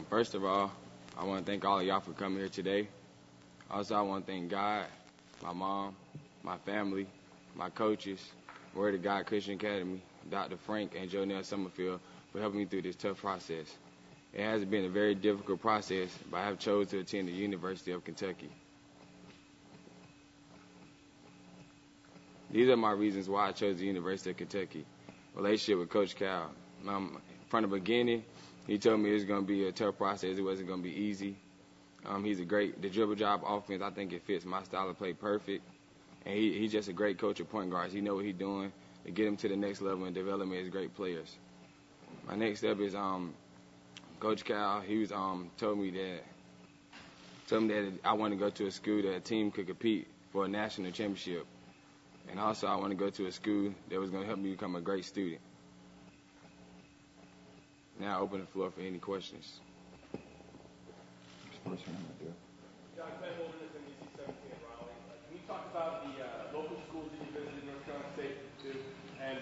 First of all, I want to thank all of y'all for coming here today. Also, I want to thank God, my mom, my family, my coaches, Word of God Christian Academy, Dr. Frank and Jonelle Summerfield for helping me through this tough process. It has been a very difficult process, but I have chosen to attend the University of Kentucky. These are my reasons why I chose the University of Kentucky. Relationship with Coach Cal. From the beginning, he told me it was going to be a tough process. It wasn't going to be easy. The dribble job offense, I think it fits my style of play perfect. And he's just a great coach of point guards. He knows what he's doing to get him to the next level and develop him as great players. My next step is Coach Cal. He was told me that I want to go to a school that a team could compete for a national championship. And also I want to go to a school that was going to help me become a great student. Now I open the floor for any questions. John Clay Holderness, NBC 17 in Raleigh. Can you talk about the local schools that you visited in North Carolina State too, and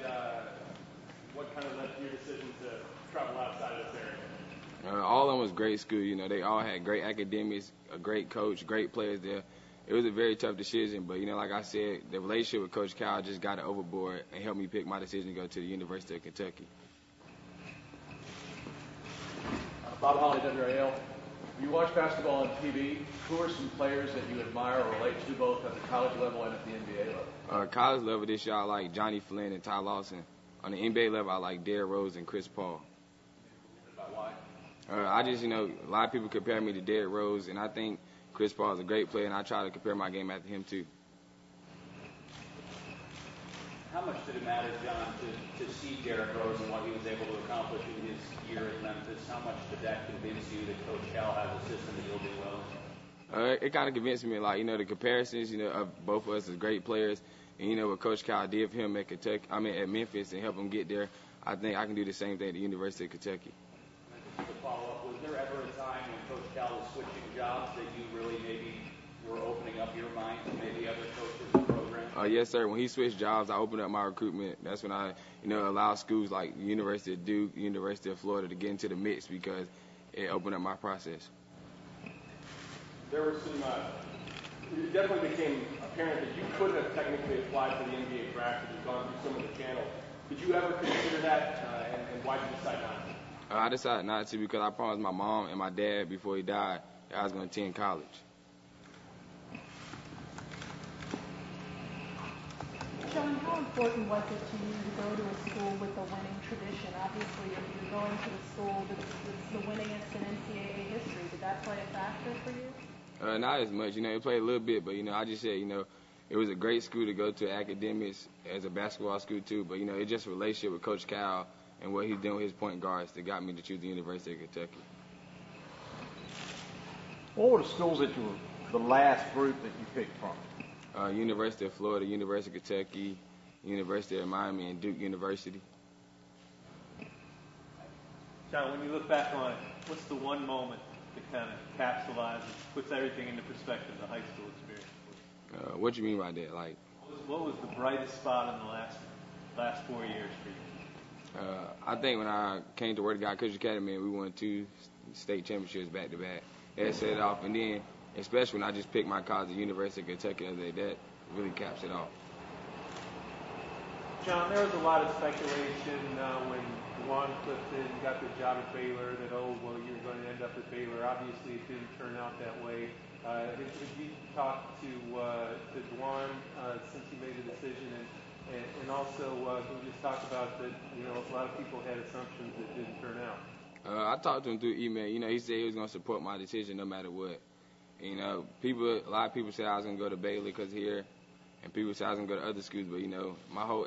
what kind of led to your decision to travel outside of this area? All of them was great school. You know, they all had great academics, a great coach, great players there. It was a very tough decision, but, you know, like I said, the relationship with Coach Cal just got it overboard and helped me pick my decision to go to the University of Kentucky. Bob Holly, WRAL. You watch basketball on TV. Who are some players that you admire or relate to both at the college level and at the NBA level? College level this year, I like Johnny Flynn and Ty Lawson. On the NBA level, I like Derrick Rose and Chris Paul. About why? A lot of people compare me to Derrick Rose, and I think Chris Paul is a great player, and I try to compare my game after him too. How much did it matter, John, to see Derrick Rose and what he was able to accomplish in his year at Memphis? How much did that convince you that Coach Cal has a system that you'll do well? It kind of convinced me, the comparisons, of both of us as great players, and, what Coach Cal did for him at Memphis and help him get there. I think I can do the same thing at the University of Kentucky. Just to follow up, was there ever a time when Coach Cal was switching jobs that you really maybe were opening up your mind to maybe other coaches in the program? Yes, sir. When he switched jobs, I opened up my recruitment. That's when I, allowed schools like the University of Duke, University of Florida to get into the mix because it opened up my process. There were it definitely became apparent that you could have technically applied for the NBA draft if you'd gone through some of the channels. Did you ever consider that, and why did you decide not to? I decided not to because I promised my mom and my dad before he died that I was going to attend college. John, how important was it to you to go to a school with a winning tradition? Obviously, if you're going to a school that's the winningest in NCAA history, did that play a factor for you? Not as much. It played a little bit, but, I just said, it was a great school to go to, academics, as a basketball school too, but, it's just a relationship with Coach Cal and what he's doing with his point guards that got me to choose the University of Kentucky. What were the schools that you were the last group that you picked from? University of Florida, University of Kentucky, University of Miami, and Duke University. John, when you look back on it, what's the one moment that kind of capsulizes, puts everything into perspective, the high school experience? What do you mean by that? What was the brightest spot in the last 4 years for you? I think when I came to Word of God Christian Academy, we won 2 state championships back to back. That set it off, and then especially when I just picked my college, the University of Kentucky, that really caps it off. John, there was a lot of speculation when Juwan Clifton got the job at Baylor that, you're going to end up at Baylor. Obviously, it didn't turn out that way. Have you talked to Juwan since he made the decision? And also, can you just talk about that, a lot of people had assumptions that didn't turn out? I talked to him through email. He said he was going to support my decision no matter what. A lot of people said I was going to go to Baylor because here, and people said I was going to go to other schools, but,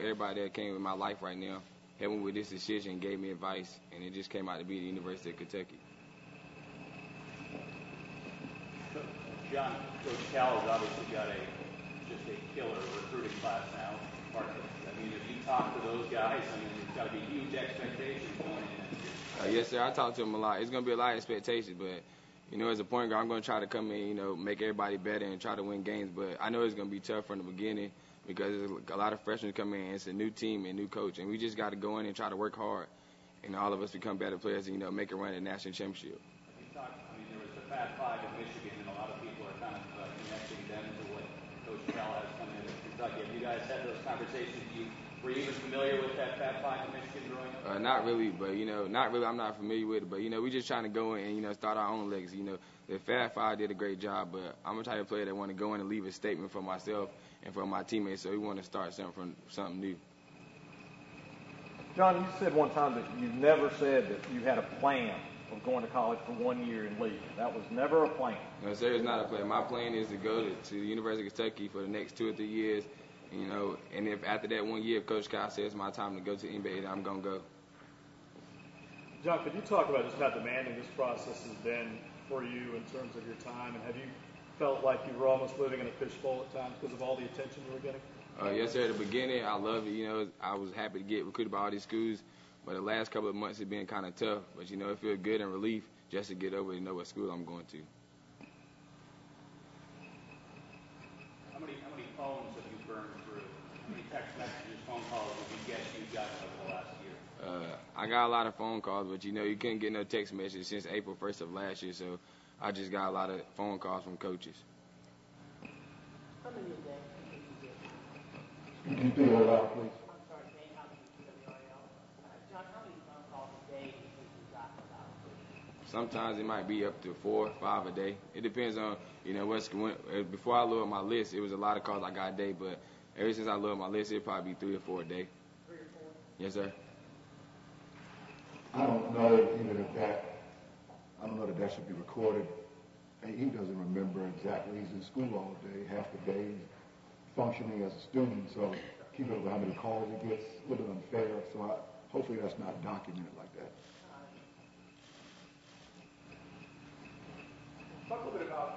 everybody that came in my life right now helped me with this decision, gave me advice, and it just came out to be the University of Kentucky. So, John, Coach Cal has obviously got just a killer recruiting class now. If you talk to those guys, there's got to be huge expectations going in. Yes, sir. I talk to them a lot. It's going to be a lot of expectations, but, as a point guard, I'm going to try to come in, make everybody better and try to win games. But I know it's going to be tough from the beginning because there's a lot of freshmen coming in. It's a new team and new coach, and we just got to go in and try to work hard and all of us become better players and, make a run at the national championship. You talked, there was the Fab Five in Michigan, and a lot of people are kind of connecting them to what Coach Cal has come in Kentucky. Have you guys had those conversations? Were you even familiar with that Fab Five in Michigan growing up? Not really, but, not really. I'm not familiar with it, but, we just trying to go in and, start our own legacy. The Fab Five did a great job, but I'm a type of player that want to go in and leave a statement for myself and for my teammates, so we want to start something new. John, you said one time that you never said that you had a plan of going to college for 1 year and leaving. That was never a plan. No, sir, it's not a plan. My plan is to go to the University of Kentucky for the next 2 or 3 years, and if after that 1 year, if Coach Kyle says it's my time to go to the NBA, then I'm going to go. John, could you talk about just how demanding this process has been for you in terms of your time, and have you felt like you were almost living in a fishbowl at times because of all the attention you were getting? Yes, sir. At the beginning, I loved it. I was happy to get recruited by all these schools, but the last couple of months have been kind of tough. But, it feels good and relief just to get over it and know what school I'm going to. How many phones have you burned through? How many text messages, phone calls have you guessed you got over the last year? I got a lot of phone calls, but, you couldn't get no text messages since April 1st of last year, so I just got a lot of phone calls from coaches. How many a day? Can you do it out, please? I'm sorry, Dane, how many WRL? John, how many phone calls a day do you think you got about? Sometimes it might be up to 4 or 5 a day. It depends on, before I lowered my list, it was a lot of calls I got a day, but ever since I lowered my list, it'd probably be 3 or 4 a day. 3 or 4? Yes, sir. I don't know that should be recorded. He doesn't remember exactly. He's in school all day, half the day, functioning as a student, so keep up with how many calls he gets, a little bit unfair, so hopefully that's not documented like that. Talk a little bit about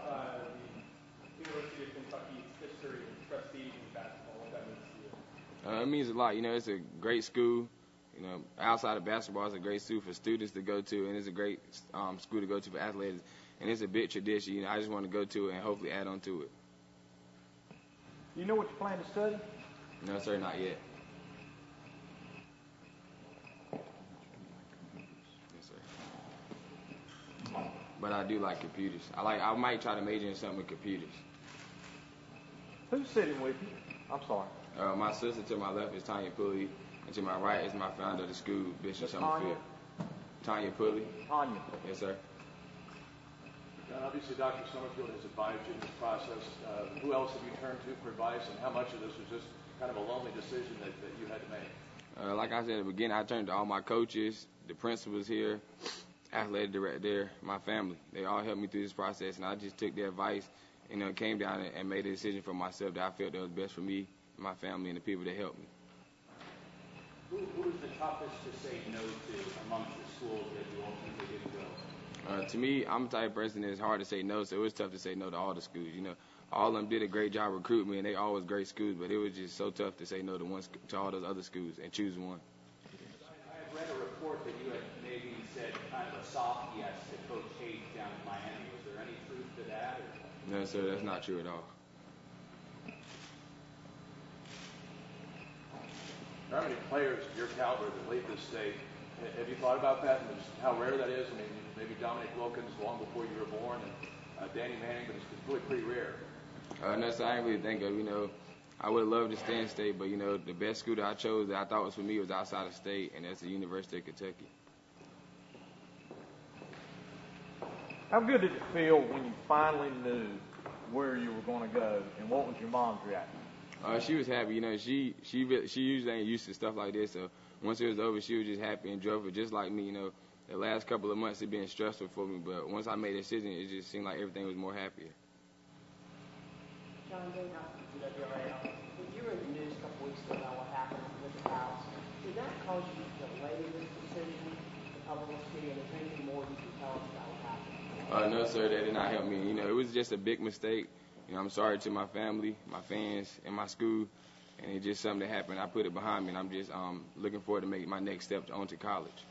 the University of Kentucky's history and prestige in basketball, what that means to you. It means a lot. It's a great school. Outside of basketball, it's a great school for students to go to, and it's a great school to go to for athletes. And it's a big tradition. I just want to go to it and hopefully add on to it. You know what you plan to study? No, sir, not yet. Yes, sir. But I do like computers. I might try to major in something with computers. Who's sitting with you? I'm sorry. My sister to my left is Tanya Pulley, and to my right is my founder of the school, Bishop Summerfield. Tanya Pulley. Tanya. Yes, sir. And obviously, Dr. Summerfield has advised you in this process. Who else have you turned to for advice, and how much of this was just kind of a lonely decision that you had to make? Like I said at the beginning, I turned to all my coaches, the principals here, athletic director there, my family. They all helped me through this process, and I just took their advice and came down and made a decision for myself that I felt that was best for me, my family, and the people that helped me. Who was the toughest to say no to amongst the schools that you ultimately didn't go? To me, I'm the type of person that's hard to say no, so it was tough to say no to all the schools. All of them did a great job recruiting me, and they all was great schools, but it was just so tough to say no to all those other schools and choose one. I had read a report that you had maybe said kind of a soft yes to Coach Hayes down in Miami. Was there any truth to that? No, sir, that's not true at all. There are many players of your caliber that leave this state. Have you thought about that and just how rare that is? I mean, maybe Dominic Wilkins long before you were born, and Danny Manning, but it's really pretty rare. No, sir, I didn't really think of, I would have loved to stay in state, but, the best school that I chose that I thought was for me was outside of state, and that's the University of Kentucky. How good did it feel when you finally knew where you were going to go, and what was your mom's reaction? She was happy. She usually ain't used to stuff like this, so once it was over, she was just happy and drove it just like me. The last couple of months had been stressful for me, but once I made a decision, it just seemed like everything was more happier. John Day, WRAL. When you were in the news a couple weeks ago about what happened with the house, did that cause you to delay this decision, the publicity, and is there anything more you can tell us about what happened? No, sir, that did not help me. It was just a big mistake. I'm sorry to my family, my fans, and my school, and it's just something that happened. I put it behind me, and I'm just looking forward to make my next step on to college.